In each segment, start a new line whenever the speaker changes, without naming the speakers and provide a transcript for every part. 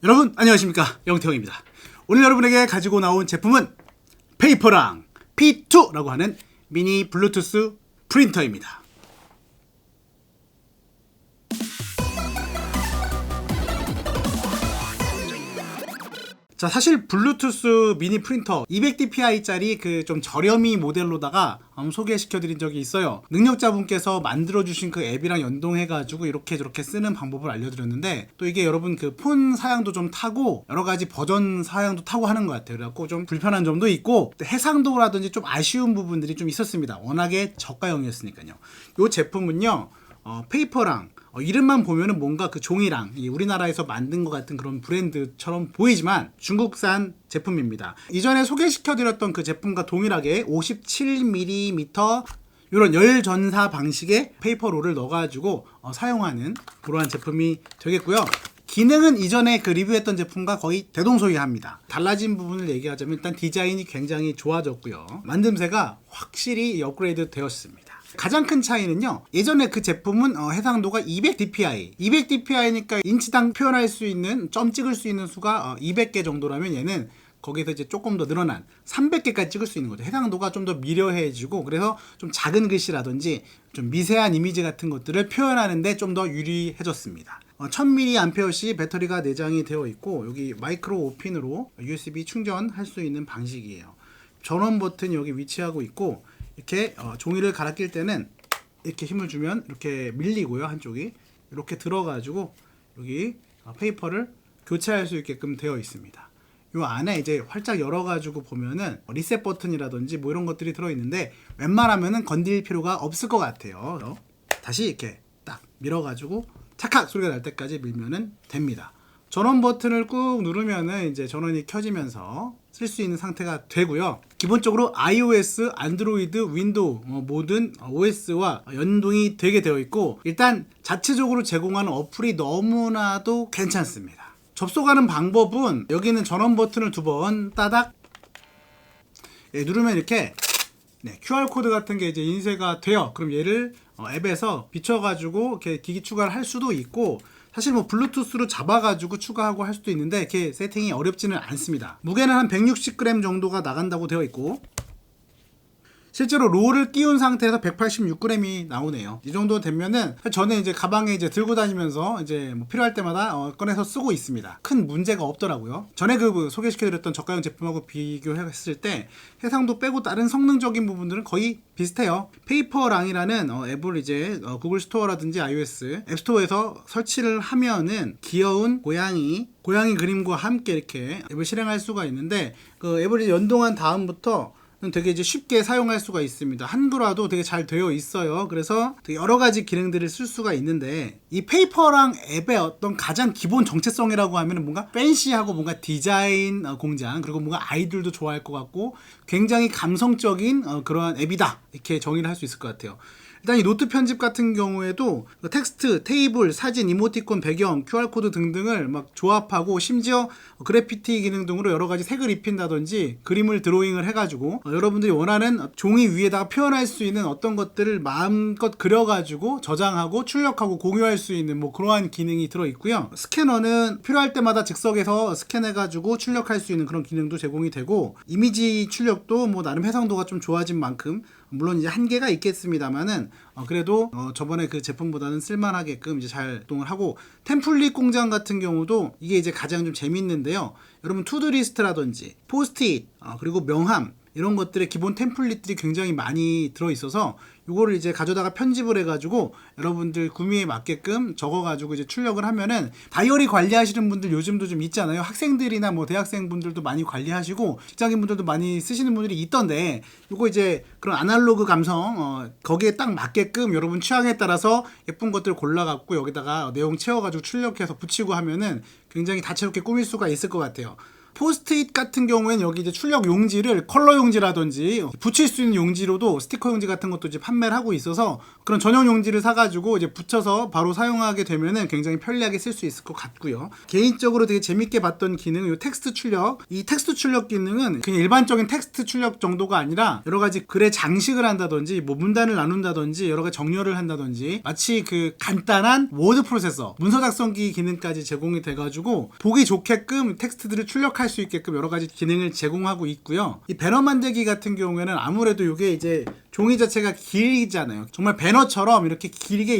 여러분 안녕하십니까, 영태형입니다. 오늘 여러분에게 가지고 나온 제품은 페이퍼랑 P2라고 하는 미니 블루투스 프린터입니다. 자, 사실 블루투스 미니 프린터 200dpi짜리 그 좀 저렴이 모델로다가 소개시켜 드린 적이 있어요. 능력자분께서 만들어 주신 그 앱이랑 연동해 가지고 이렇게 저렇게 쓰는 방법을 알려드렸는데, 또 이게 여러분 그 폰 사양도 좀 타고 여러 가지 버전 사양도 타고 하는 것 같아요. 그래갖고 좀 불편한 점도 있고 해상도라든지 좀 아쉬운 부분들이 좀 있었습니다. 워낙에 저가형이었으니까요. 이 제품은요, 페이퍼랑 이름만 보면은 뭔가 그 종이랑 우리나라에서 만든 것 같은 그런 브랜드처럼 보이지만 중국산 제품입니다. 이전에 소개시켜드렸던 그 제품과 동일하게 57mm 이런 열전사 방식의 페이퍼롤을 넣어가지고 사용하는 그러한 제품이 되겠고요. 기능은 이전에 그 리뷰했던 제품과 거의 대동소이합니다. 달라진 부분을 얘기하자면 일단 디자인이 굉장히 좋아졌고요. 만듦새가 확실히 업그레이드 되었습니다. 가장 큰 차이는요, 예전에 그 제품은 해상도가 200dpi 200dpi니까 인치당 표현할 수 있는, 점 찍을 수 있는 수가 200개 정도라면 얘는 거기서 이제 조금 더 늘어난 300개까지 찍을 수 있는 거죠. 해상도가 좀 더 미려해지고, 그래서 좀 작은 글씨라든지 좀 미세한 이미지 같은 것들을 표현하는데 좀 더 유리해졌습니다. 1000mAh 배터리가 내장이 되어 있고, 여기 마이크로 5핀으로 USB 충전할 수 있는 방식이에요. 전원 버튼이 여기 위치하고 있고, 이렇게 종이를 갈아 낄 때는 이렇게 힘을 주면 이렇게 밀리고요, 한쪽이 이렇게 들어가지고 여기 페이퍼를 교체할 수 있게끔 되어 있습니다. 이 안에 이제 활짝 열어가지고 보면은 리셋 버튼이라든지 뭐 이런 것들이 들어있는데, 웬만하면은 건드릴 필요가 없을 것 같아요. 다시 이렇게 딱 밀어가지고 찰칵 소리가 날 때까지 밀면은 됩니다. 전원 버튼을 꾹 누르면은 이제 전원이 켜지면서 쓸 수 있는 상태가 되고요. 기본적으로 iOS, 안드로이드, 윈도우 모든 OS와 연동이 되게 되어 있고, 일단 자체적으로 제공하는 어플이 너무나도 괜찮습니다. 접속하는 방법은 여기는 전원 버튼을 두 번 따닥 누르면 이렇게 QR코드 같은 게 이제 인쇄가 돼요. 그럼 얘를 앱에서 비춰가지고 이렇게 기기 추가를 할 수도 있고, 사실 뭐 블루투스로 잡아가지고 추가하고 할 수도 있는데 이렇게 세팅이 어렵지는 않습니다. 무게는 한 160g 정도가 나간다고 되어 있고, 실제로 롤을 끼운 상태에서 186g이 나오네요. 이 정도 되면은 저는 이제 가방에 이제 들고 다니면서 이제 뭐 필요할 때마다 꺼내서 쓰고 있습니다. 큰 문제가 없더라고요. 전에 그 소개시켜드렸던 저가형 제품하고 비교했을 때 해상도 빼고 다른 성능적인 부분들은 거의 비슷해요. 페이퍼랑이라는 앱을 이제 구글 스토어라든지 iOS 앱스토어에서 설치를 하면은 귀여운 고양이 그림과 함께 이렇게 앱을 실행할 수가 있는데, 그 앱을 연동한 다음부터 되게 이제 쉽게 사용할 수가 있습니다. 한글화도 되게 잘 되어 있어요. 그래서 되게 여러 가지 기능들을 쓸 수가 있는데, 이 페이퍼랑 앱의 어떤 가장 기본 정체성이라고 하면 뭔가 팬시하고 뭔가 디자인 공장, 그리고 뭔가 아이들도 좋아할 것 같고 굉장히 감성적인 그러한 앱이다, 이렇게 정의를 할 수 있을 것 같아요. 일단 이 노트 편집 같은 경우에도 텍스트, 테이블, 사진, 이모티콘, 배경, QR코드 등등을 막 조합하고, 심지어 그래피티 기능 등으로 여러 가지 색을 입힌다든지 그림을 드로잉을 해가지고 여러분들이 원하는 종이 위에다가 표현할 수 있는 어떤 것들을 마음껏 그려가지고 저장하고 출력하고 공유할 수 있는 뭐 그러한 기능이 들어있고요. 스캐너는 필요할 때마다 즉석에서 스캔해가지고 출력할 수 있는 그런 기능도 제공이 되고, 이미지 출력도 뭐 나름 해상도가 좀 좋아진 만큼, 물론 이제 한계가 있겠습니다만은 그래도 저번에 그 제품보다는 쓸만하게끔 이제 잘 작동을 하고, 템플릿 공장 같은 경우도 이게 이제 가장 좀 재밌는데요. 여러분 투두리스트라든지 포스트잇 그리고 명함, 이런 것들의 기본 템플릿들이 굉장히 많이 들어있어서 이거를 이제 가져다가 편집을 해가지고 여러분들 구미에 맞게끔 적어가지고 이제 출력을 하면은, 다이어리 관리하시는 분들 요즘도 좀 있잖아요. 학생들이나 뭐 대학생분들도 많이 관리하시고 직장인분들도 많이 쓰시는 분들이 있던데, 이거 이제 그런 아날로그 감성 거기에 딱 맞게끔 여러분 취향에 따라서 예쁜 것들 골라갖고 여기다가 내용 채워가지고 출력해서 붙이고 하면은 굉장히 다채롭게 꾸밀 수가 있을 것 같아요. 포스트잇 같은 경우에는 여기 이제 출력 용지를 컬러 용지라든지 붙일 수 있는 용지로도 스티커 용지 같은 것도 이제 판매를 하고 있어서 그런 전용 용지를 사가지고 이제 붙여서 바로 사용하게 되면은 굉장히 편리하게 쓸 수 있을 것 같고요. 개인적으로 되게 재밌게 봤던 기능은 이 텍스트 출력. 이 텍스트 출력 기능은 그냥 일반적인 텍스트 출력 정도가 아니라 여러 가지 글의 장식을 한다든지 뭐 문단을 나눈다든지 여러 가지 정렬을 한다든지 마치 그 간단한 워드 프로세서, 문서 작성기 기능까지 제공이 돼가지고 보기 좋게끔 텍스트들을 출력할 수 있게끔 여러 가지 기능을 제공하고 있고요. 이 배너 만들기 같은 경우에는 아무래도 이게 이제 종이 자체가 길잖아요. 정말 배너처럼 이렇게 길게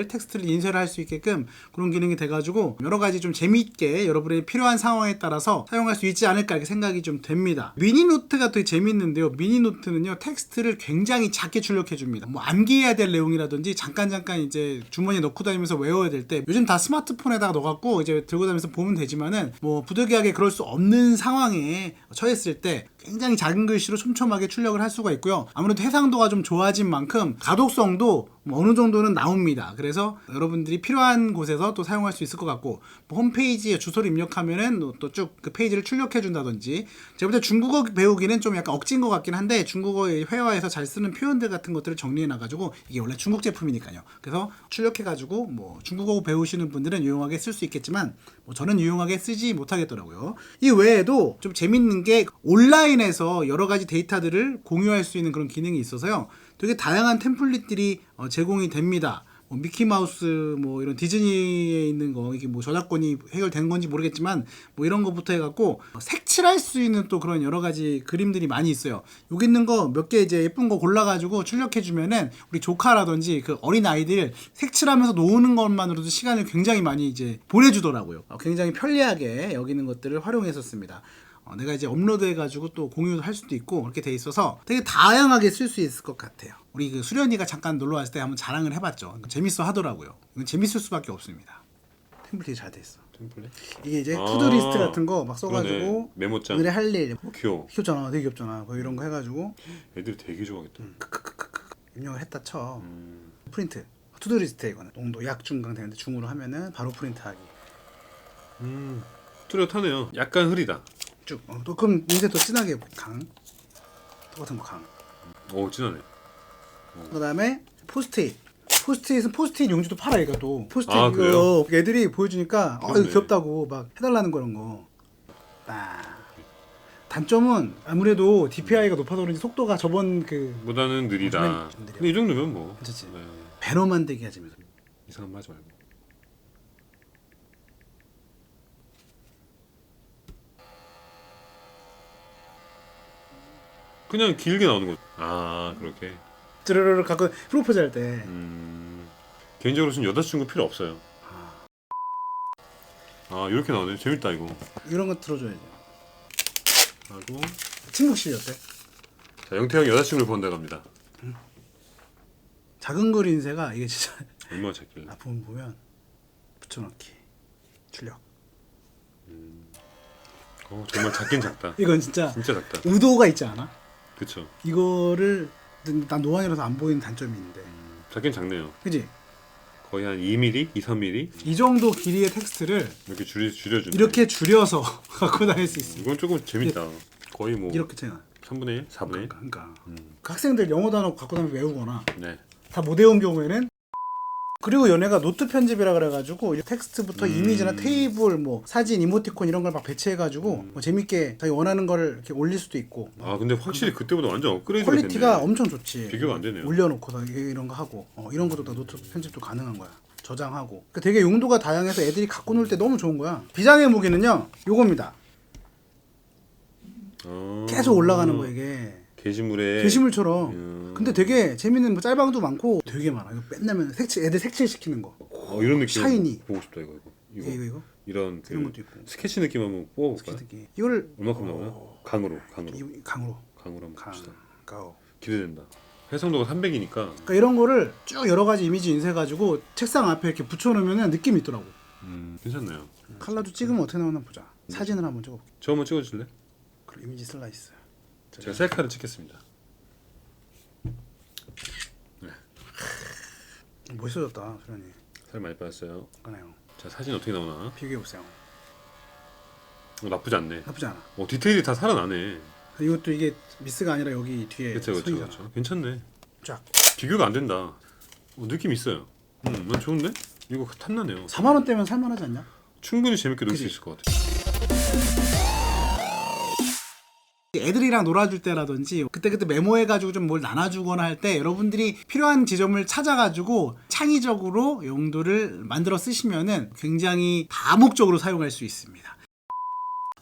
텍스트를 인쇄를 할 수 있게끔 그런 기능이 돼가지고 여러 가지 좀 재미있게 여러분이 필요한 상황에 따라서 사용할 수 있지 않을까 이렇게 생각이 좀 됩니다. 미니노트가 되게 재밌는데요. 미니노트는요, 텍스트를 굉장히 작게 출력해줍니다. 뭐 암기해야 될 내용이라든지 잠깐 이제 주머니에 넣고 다니면서 외워야 될 때 요즘 다 스마트폰에다가 넣어갖고 이제 들고 다니면서 보면 되지만은 뭐 부득이하게 그럴 수 없는 상황에 처했을 때 굉장히 작은 글씨로 촘촘하게 출력을 할 수가 있고요. 아무래도 해상도가 좀 좋아진 만큼 가독성도 어느 정도는 나옵니다. 그래서 여러분들이 필요한 곳에서 또 사용할 수 있을 것 같고, 뭐 홈페이지에 주소를 입력하면은 또 쭉 그 페이지를 출력해 준다든지. 제가 볼 때 중국어 배우기는 좀 약간 억지인 것 같긴 한데 중국어의 회화에서 잘 쓰는 표현들 같은 것들을 정리해 놔가지고, 이게 원래 중국 제품이니까요. 그래서 출력해가지고 뭐 중국어 배우시는 분들은 유용하게 쓸 수 있겠지만 뭐 저는 유용하게 쓰지 못하겠더라고요. 이 외에도 좀 재밌는 게 온라인에서 여러 가지 데이터들을 공유할 수 있는 그런 기능이 있어서요. 되게 다양한 템플릿들이 제공이 됩니다. 뭐 미키마우스 뭐 이런 디즈니에 있는 거 이게 뭐 저작권이 해결된 건지 모르겠지만 뭐 이런 거부터 해갖고 색칠할 수 있는 또 그런 여러 가지 그림들이 많이 있어요. 여기 있는 거 몇 개 이제 예쁜 거 골라가지고 출력해주면은 우리 조카라든지 그 어린 아이들 색칠하면서 노는 것만으로도 시간을 굉장히 많이 이제 보내주더라고요. 굉장히 편리하게 여기 있는 것들을 활용했었습니다. 내가 이제 업로드해가지고 또 공유도 할 수도 있고 그렇게 돼 있어서 되게 다양하게 쓸 수 있을 것 같아요. 우리 그 수련이가 잠깐 놀러 왔을 때 한번 자랑을 해봤죠. 재밌어 하더라고요. 이건 재밌을 수밖에 없습니다. 템플릿이 잘 돼 있어.
템플릿?
이게 이제 투두리스트 같은 거 막 써가지고
그러네. 메모장.
오늘의 할 일.
귀여워.
귀엽잖아. 되게 귀엽잖아. 뭐 이런 거 해가지고
애들이 되게 좋아하겠다.
입력을 했다 쳐. 프린트. 투두리스트에 이거는 농도 약 중강 되는데 중으로 하면은 바로 프린트하기.
뚜렷하네요. 약간 흐리다.
쭉. 또 그럼 이제 또 진하게 강. 똑같은 거 강.
오, 진하네.
그다음에 포스트잇. 포스트잇은 포스트잇 용지도 팔아. 얘가 또 포스트잇
아,
이거 애들이 보여주니까 이거
그러네.
귀엽다고 막 해달라는 그런 거. 단점은 아무래도 DPI가 높아서 그런지 속도가 저번 그
보다는 느리다.
좀 느려.
근데 이 정도면 뭐.
괜찮지.
네.
배너 만들기 하자면서.
이상한 말 하지 말고. 그냥 길게 나오는 거죠. 아, 그렇게.
쭈르르르 갖고 프로포즈 할 때.
개인적으로 지금 여자친구 필요 없어요. 아, 이렇게 나오네. 재밌다 이거.
이런 거 들어줘야죠.
하고
침묵실 어때?
자, 영태형 여자친구를 본다고 합니다.
작은 글 인쇄가 이게 진짜
얼마나 작길래.
앞부분 보면 붙여넣기 출력.
정말 작긴 작다.
이건 진짜
진짜 작다.
의도가 있지 않아?
그쵸.
이거를 난 노안이라서 안 보이는 단점이 있는데.
작긴 작네요.
그지?
거의 한 2mm? 2, 3mm?
이 정도 길이의 텍스트를
이렇게 줄여주네.
이렇게 줄여서 갖고 다닐 수 있어.
이건 조금 재밌다. 거의 뭐
이렇게 되나?
3분의 1? 4분의 1?
그러니까 그 학생들 영어 단어 갖고 다니면서 외우거나
네.
다 못 외운 경우에는. 그리고 얘네가 노트 편집이라 그래가지고 이 텍스트부터 이미지나 테이블, 뭐 사진, 이모티콘 이런 걸 막 배치해가지고 뭐 재밌게 자기 원하는 거를 이렇게 올릴 수도 있고.
아, 근데 확실히 그때보다 완전 업그레이드가
퀄리티가
됐네.
엄청 좋지.
비교가 안 되네요.
올려놓고 이런 거 하고 이런 것도 다 노트 편집도 가능한 거야. 저장하고. 그러니까 되게 용도가 다양해서 애들이 갖고 놀 때 너무 좋은 거야. 비장의 무기는요, 요겁니다. 계속 올라가는 거 이게.
게시물에
게시물처럼. 근데 되게 재밌는 뭐 짤방도 많고 되게 많아. 이거 맨날 애들 색칠 시키는 거.
이런 느낌
샤이니.
보고 싶다 이거.
이거
이런
이런 것도 있고.
스케치 느낌 한번 뽑아볼까요?
특히 이거를
얼마큼 나오나? 강으로
강으로
한번 봅시다.
가오.
기대된다. 해상도가 300이니까.
그러니까 이런 거를 쭉 여러 가지 이미지 인쇄해가지고 책상 앞에 이렇게 붙여놓으면 느낌이 있더라고.
괜찮네요.
칼라도 찍으면 어떻게 나오나 보자. 사진을 한번 찍어볼게.
저 한번 찍어줄래?
그리고 이미지 슬라이스.
제가 셀카를 찍겠습니다. 네.
멋있어졌다, 수련이.
살 많이 빠졌어요.
그러네요.
자, 사진 어떻게 나오나?
비교해보세요.
나쁘지 않네.
나쁘지 않아.
디테일이 다 살아나네.
이것도 이게 미스가 아니라 여기 뒤에
그쵸.
선이잖아.
괜찮네.
쫙.
비교가 안 된다. 느낌 있어요. 난 좋은데? 이거 탐나네요.
4만 원대면 살만하지 않냐?
충분히 재밌게 놀 수
그치?
있을 것 같아.
애들이랑 놀아줄 때라든지 그때그때 메모해가지고 좀 뭘 나눠주거나 할 때 여러분들이 필요한 지점을 찾아가지고 창의적으로 용도를 만들어 쓰시면은 굉장히 다목적으로 사용할 수 있습니다.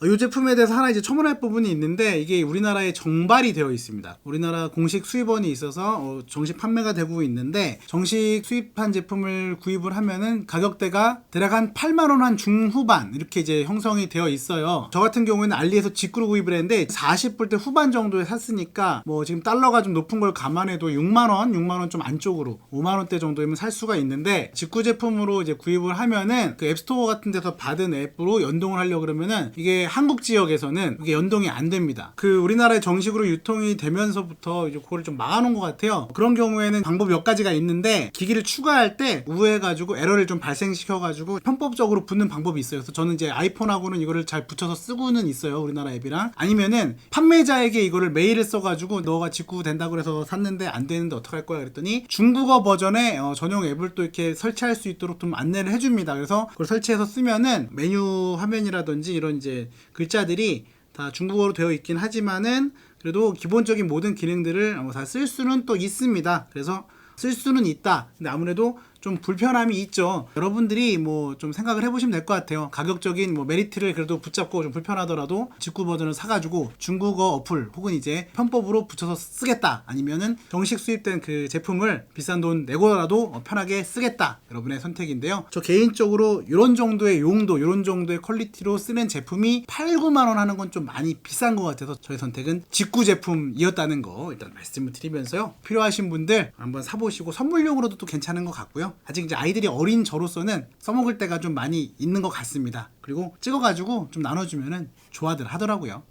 이 제품에 대해서 하나 이제 첨언할 부분이 있는데 이게 우리나라에 정발이 되어 있습니다. 우리나라 공식 수입원이 있어서 정식 판매가 되고 있는데 정식 수입한 제품을 구입을 하면은 가격대가 대략 한 8만 원 한 중후반 이렇게 이제 형성이 되어 있어요. 저 같은 경우에는 알리에서 직구로 구입을 했는데 40불대 후반 정도에 샀으니까 뭐 지금 달러가 좀 높은 걸 감안해도 6만 원 좀 안쪽으로 5만 원대 정도면 살 수가 있는데 직구 제품으로 이제 구입을 하면은 그 앱스토어 같은 데서 받은 앱으로 연동을 하려고 그러면은 이게 한국 지역에서는 이게 연동이 안 됩니다. 그 우리나라에 정식으로 유통이 되면서부터 이제 그거를 좀 막아놓은 것 같아요. 그런 경우에는 방법 몇 가지가 있는데 기기를 추가할 때 우회해가지고 에러를 좀 발생시켜가지고 편법적으로 붙는 방법이 있어요. 그래서 저는 이제 아이폰하고는 이거를 잘 붙여서 쓰고는 있어요. 우리나라 앱이랑. 아니면은 판매자에게 이거를 메일을 써가지고 너가 직구 된다고 해서 샀는데 안 되는데 어떡할 거야 그랬더니 중국어 버전의 전용 앱을 또 이렇게 설치할 수 있도록 좀 안내를 해줍니다. 그래서 그걸 설치해서 쓰면은 메뉴 화면이라든지 이런 이제 글자들이 다 중국어로 되어 있긴 하지만은 그래도 기본적인 모든 기능들을 다 쓸 수는 또 있습니다. 그래서 쓸 수는 있다. 근데 아무래도 좀 불편함이 있죠. 여러분들이 뭐 좀 생각을 해보시면 될 것 같아요. 가격적인 뭐 메리트를 그래도 붙잡고 좀 불편하더라도 직구 버전을 사가지고 중국어 어플 혹은 이제 편법으로 붙여서 쓰겠다. 아니면은 정식 수입된 그 제품을 비싼 돈 내고라도 편하게 쓰겠다. 여러분의 선택인데요. 저 개인적으로 이런 정도의 용도, 이런 정도의 퀄리티로 쓰는 제품이 8, 9만 원 하는 건 좀 많이 비싼 것 같아서 저의 선택은 직구 제품이었다는 거 일단 말씀을 드리면서요. 필요하신 분들 한번 사보시고 선물용으로도 또 괜찮은 것 같고요. 아직 이제 아이들이 어린 저로서는 써먹을 때가 좀 많이 있는 것 같습니다. 그리고 찍어가지고 좀 나눠주면은 좋아들 하더라고요.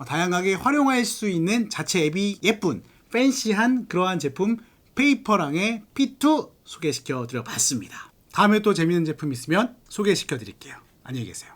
다양하게 활용할 수 있는 자체 앱이 예쁜 팬시한 그러한 제품 페이퍼랑의 P2 소개시켜 드려 봤습니다. 다음에 또 재밌는 제품 있으면 소개시켜 드릴게요. 안녕히 계세요.